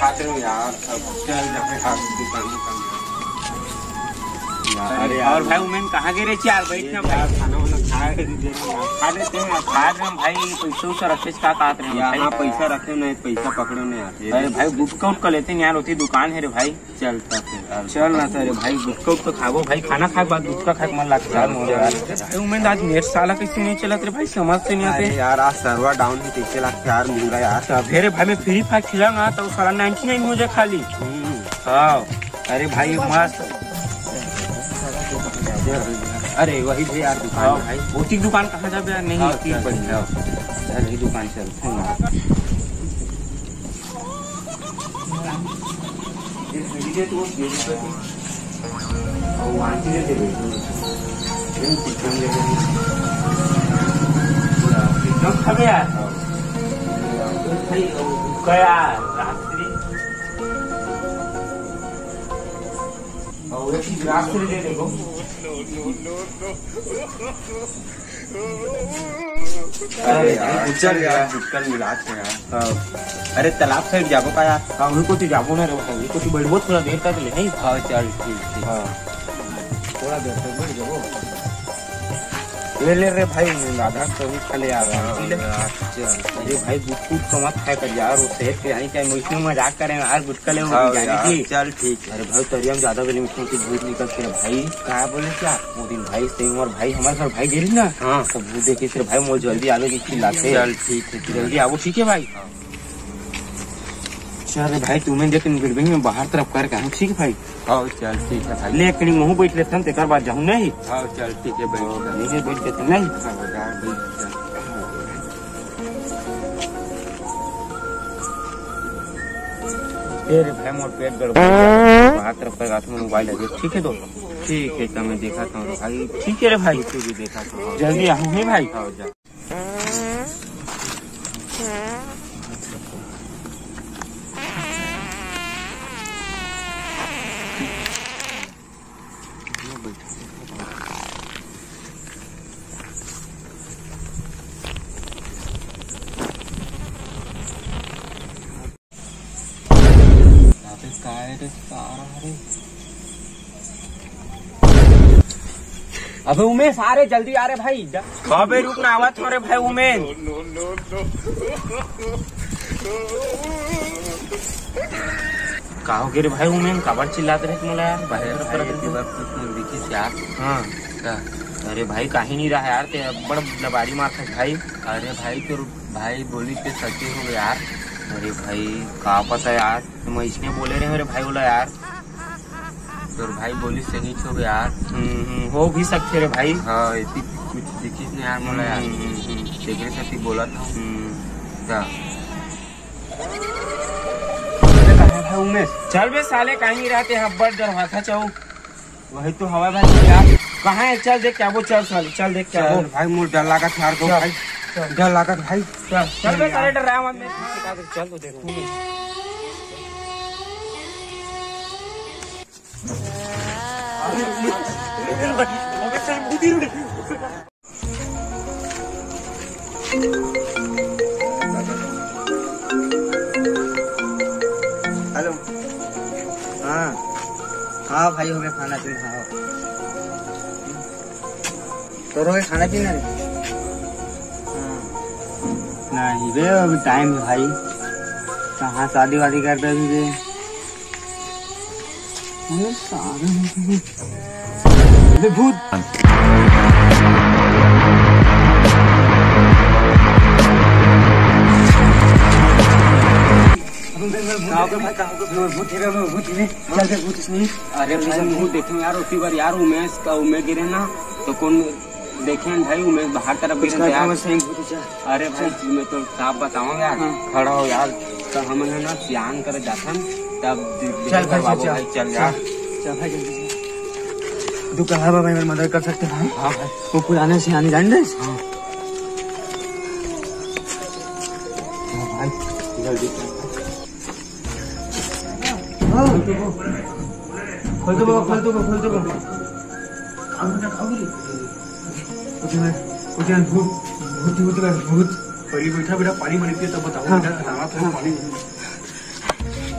खाते हैं यार। चल जाके दुकान अरे और भाई उमेन कहाँ गए रे यार? बैठना भाई, खाना वाना खा लेते हैं। खा रहे हैं भाई, पैसा उसा रखे का काट रहे हैं यहाँ पैसा रखे नहीं, पैसा पकड़ो नहीं आते। अरे भाई गुटका उटका लेते हैं यार, होती दुकान है रे भाई। चलता फिर चल ना अरे भाई गुटका उटका खाओ भाई, खाना खाए बाद गुटका खाए मन लगता है। उमेन आज नेट साला कैसे नहीं चला रे भाई, समझते नहीं आते यार। आज सर्वर डाउन है, कैसे लगता यार महंगा यार। फिर भाई मैं फ्री फायर खिला ना तो साला 99 हो जाए खाली। हाँ अरे भाई मस्त। अरे वही भी यार दुकान भाई। भौतिक दुकान कहाँ जाबे यार? नहीं बढ़िया चल यही दुकान चल। खबे यार क्या रात्रि रात्रि दे देखो। अरे यार चल यार दुकान मिला के यार। अरे तालाब साइड जाबो का यार? वही को जाबो ना रे भाई, को बैठबो थोड़ा देर तक ले। नहीं हाँ चल ठीक। हाँ थोड़ा देर तक बैठ जाओ। ले रे भाई आधा कभी खा यार। अरे भाई गुटकुट तो मत खाए कर यार, वो सेहत के जानी चाहिए। मुझसे मजाक करें यार, गुटका ले जाने की। चल ठीक। अरे भाई तरिया में ज्यादा मिट्टी की भूत निकलती है भाई। क्या बोले क्या वो दिन भाई सही उमर भाई हमारे घर भाई गिरी ना। हाँ तो भूत देखे फिर भाई मुझे जल्दी आवे की खिलाते। चल ठीक है, जल्दी आओ ठीक है भाई। चल भाई तुम्हें देख बिल्डिंग में बाहर तरफ करके हम ठीक है भाई। हाँ चल ठीक है भाई। ले कहीं मुँह बैठ लेते हैं तेकर बाद जाऊँ नहीं। हाँ चल ठीक है बैठ बैठ देते नहीं। अरे भाई मोर पेट गड़बड़ बाहर तरफ कर हाथ में मोबाइल है। ठीक है तो ठीक है, तो मैं देखा था भाई। ठीक है रे भाई, तू भी देखा था। जल्दी आऊँ है भाई। हाँ जा। अबे उमेश आ रहे, जल्दी आ रहे भाई। कबे रुकना आवाज हो रहे भाई उमेश। कहो रे भाई उमेश कबर चिल्लाते रहे तुम यार बाहर दिखी यार। हाँ अरे भाई कहीं नहीं रहा यार, ते बड़ लबारी मार भाई। अरे भाई तो भाई बोली पे सच्ची हो गया यार। अरे भाई कहा पता यार, तुम इसने बोले रहे मेरे भाई बोला यार। तो भाई बोली सही छो यार। हो भी सकते रे भाई। हाँ इतनी कुछ दिखी नहीं यार मोला यार। देखने से बोला था भाई उमेश। चल बे साले कहीं नहीं रहते हैं, बड़ दरवाजा चाहो वही तो हवा भाई यार। कहाँ है? चल देख क्या वो। चल साले चल देख क्या वो। भाई मुझे डर लगा था यार। भाई डर लगा भाई। चल बे साले डर रहा मैं। चल तो देखो हेलो। हाँ हाँ भाई हो गया खाना पीना। हाँ तो रोगे खाना पीना रे? नहीं बे अभी टाइम है भाई। कहाँ शादी वादी करते अभी बे। भूत अरे भाई देखेंगे यार उसी बार यार उमेश का उमेश गिरे ना तो कौन देखे भाई उमेश बाहर तरफ गिरे यार। अरे भाई मैं तो साफ बताऊँ यार। खड़ा हो यार तो हम है ना ध्यान कर जाते तब चल भाई चल यार। चल भाई जल्दी तू कहा भाई मेरी मदद कर सकते भाई। हाँ भाई वो पुराने से आने जान दे। हाँ भाई जल्दी खोल दो खोल दो खोल दो। भूत पहले बैठा बेटा पानी मारी तब बताओ। पानी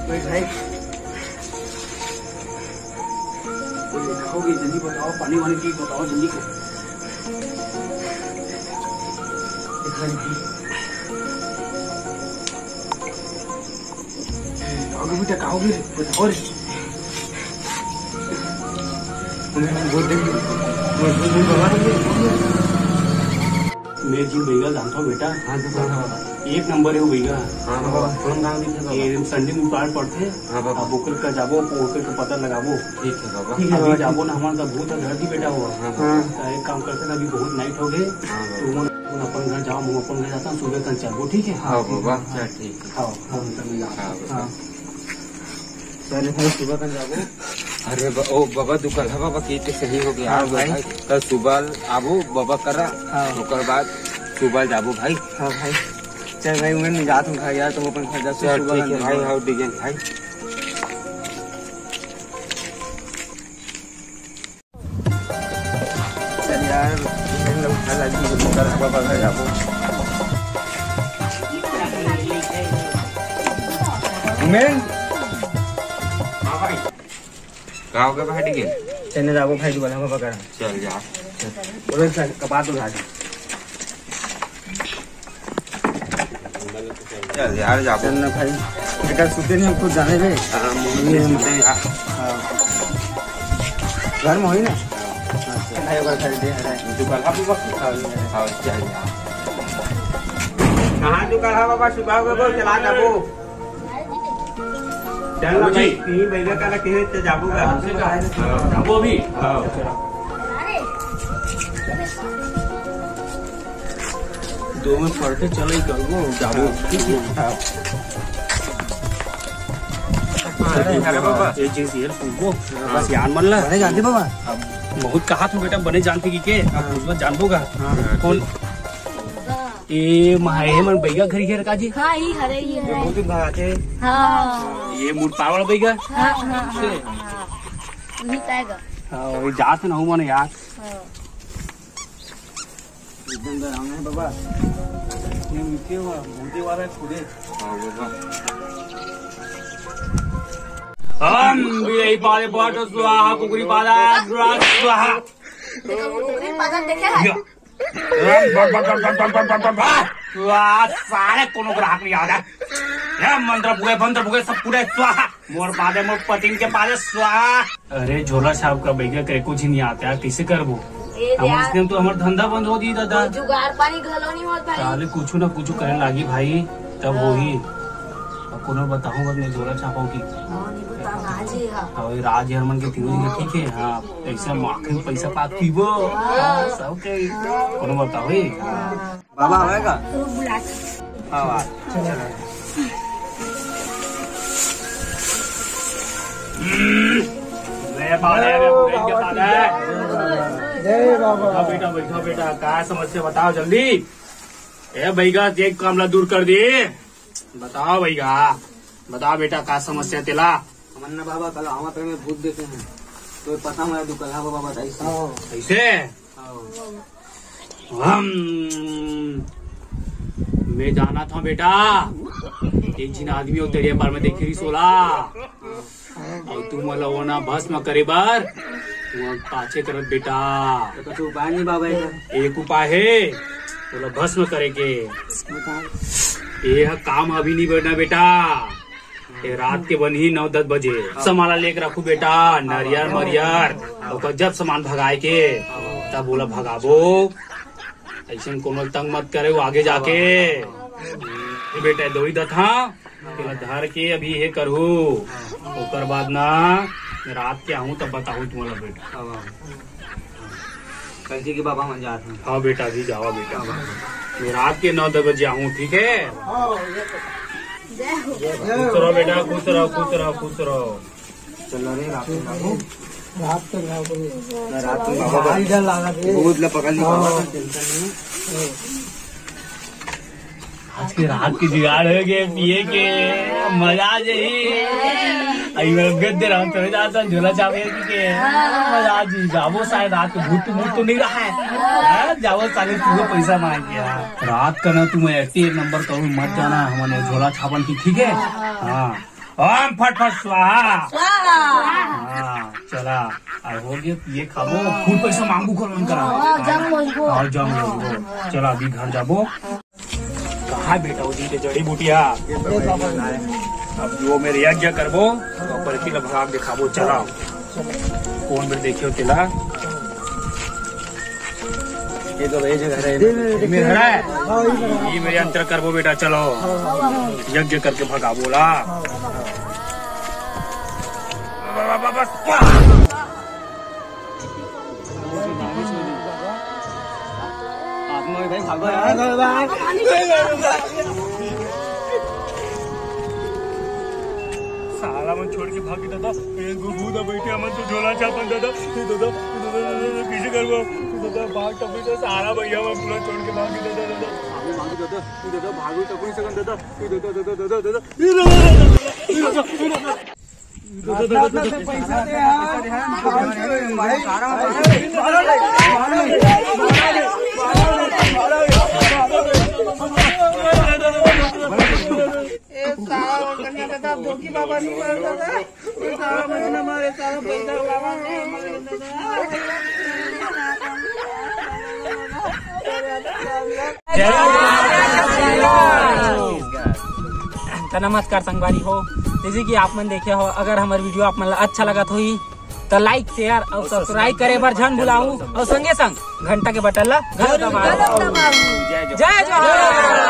भाई खाओगे जल्दी बताओ, पानी वानी की बताओ जल्दी को। खाओगे बेटा खाओगे बताओ रे। मैं जी भैया जानता हूँ बेटा। हाँ दुकान है बाबा। एक नंबर है वो भैया। हाँ बाबा कौन गाँव में थे ये संडे में पार पड़ते हैं। हाँ बाबा। अब ओकर का जाबो ओकर का पता लगाबो। ठीक है बाबा। अभी जाबो ना हमारा तो भूत घर ही बेटा हुआ। हाँ तो एक काम करते हैं अभी बहुत नाइट हो गए हाँ तो तुम अपन घर जाओ, मैं अपन घर जाता हूँ, सुबह तक चलो ठीक है। हाँ बाबा चल ठीक है। हाँ हाँ चले भाई सुबह तक जाओ। अरे ओ बाबा दुकान है बाबा की सही हो गया। हाँ भाई। कल सुबह आबो बाबा करा। हाँ। ओकर बाद सुबह जाबो भाई। हाँ भाई चल भाई मैं जाता हूँ यार, तुम अपन घर जाओ चल ठीक है भाई। हाँ डिजाइन भाई। चल यार बाबा घर जाओ। हाँ भाई कहाँ हो गया भाई डिजाइन? चलने जाओ भाई दुकान बाबा करा। चल जा। बोलो चल कपाट उठा दे। चल यार जाबो। चलना भाई बेटा सुते नहीं हम खुद जाने रे। हाँ मुझे सुनते यार। घर में हो ही ना। भाई अगर खरीदे है दुकान है बाबा। हाँ चल जा। कहाँ दुकान है बाबा? सुबह को चला जाबो। चल ना भाई कहीं बैठा करा कहीं तो जाबूगा। जाबो भी। दो में पढ़ते चले करो जाबो ठीक है। अरे बाबा ये चीज ये पूछो बस यान मन ला नहीं जानते बाबा। बहुत कहा तू बेटा बने जानते की के अब उसमें जान दूंगा कौन ये माहे मन बैगा घरी घेर काजी। हाँ ही हरे ही है। बहुत दिन भागे। हाँ ये मुठ पावड़ बैगा। हाँ हाँ वही तैगा। हाँ ये जात ना हूँ मन यार हाँ एकदम डरावना है बाबा। ये मीठे हुआ भूते वाला है खुदे। हाँ बाबा। हम भी पाले पाट स्वाहा कुकुरी पाला स्वाहा। देखो मुकुरी पागल देखे है। सारे कोनो ग्राहक नहीं आता है। मंत्र पूरे सब पूरे स्वाहा। मोर पादे मोर पतिन के पादे स्वाहा। अरे झोला साहब का बैगा करे कुछ नहीं आता है कैसे करबो? हम तो हमारा धंधा बंद हो दी दादा। जुगाड़ पानी घलो नहीं होत भाई। साले कुछ ना कुछ करने लगी भाई तब वो ही कोनो बताऊंगा मैं झोला छापाऊ की। और राज हरमन के तीनों ठीक है। हाँ ऐसा माखे पैसा पाक पीबो सब के कोनो बताओ बाबा आएगा। हाँ बेटा बैठो बेटा क्या समस्या बताओ जल्दी। ए भैया एक कामला दूर कर दे। बताओ भैया बताओ बेटा क्या समस्या तेला? मन्ना बाबा कल आवा में भूत देखे हैं तो पता हमारा दुकान है बाबा बताइए ऐसे। हम मैं जाना था बेटा एक जिन आदमी हो तेरे बार में देखे रही सोला और तुम वाला वो ना भस्म करे बार पाछे करत बेटा। तो उपाय नहीं बाबा एक उपाय है बोला भस्म करे के। ये काम अभी नहीं बढ़ना बेटा। ये रात के बन ही 9-10 बजे सामान लेकर रखू बेटा नरियर मरियर और जब सामान भगाए के तब बोला भगाबो। ऐसे कोनो तंग मत करे वो आगे जाके बेटा दो ही दथा धर के अभी ये करू ओकर बाद ना रात के आऊँ तब बताऊ तुम्हारा बेटा। कैसे की बाबा मन जाते हैं। हाँ बेटा अभी जाओ बेटा मैं रात के 9-10 बजे आऊँ ठीक है। खुश रहो बेटा खुश रहो खुश रहो खुश रहो। चल रहे रात में रात में बाबा बहुत पकड़ ली बाबा टेंशन नहीं। आज के रात की जुगाड़ हो गए पिए के मजा आ जाए। गद्दे राम चले जाता झोला चावे के मजा आ जी जावो शायद रात को भूत तो नहीं रहा है। जावो साले पूरा पैसा मांग गया रात का ना तुम 88 नंबर करूँ मत जाना हमारे झोला छापन की ठीक है। हाँ ओम फट फट स्वाहा। हाँ चला आई हो गया ये खाबो फूल पैसा मांगू कर करा और जम लोगो। चला अभी घर जाबो। कहा बेटा उदी के जड़ी बूटिया अब जो मेरे यज्ञ करबो तो पर की भाग दिखाबो। चला कौन बेर देखियो तेला ये तो ये जगह है मेरा ये मेरे अंतर करबो बेटा। चलो यज्ञ करके भगा बोला। साला मन छोड़ के भागी दादा भूत बैठे मन तो झोला चापन दादा पीछे करबो दादा भाग टपी तो सारा भैया मैं पूरा छोड़ के भागी दादा दादा भागू टपी सकन दादा पैसा दे बाबा नहीं हमारे सारा पैसा नमस्कार संगवारी हो। जैसे कि आप मन देखे हो अगर हमारे वीडियो आप मन अच्छा लगा तो लाइक शेयर और सब्सक्राइब करे बर झन भुलाऊ और संगे संग घंटा के बटन ला घर दबाओ। जय जवाहर।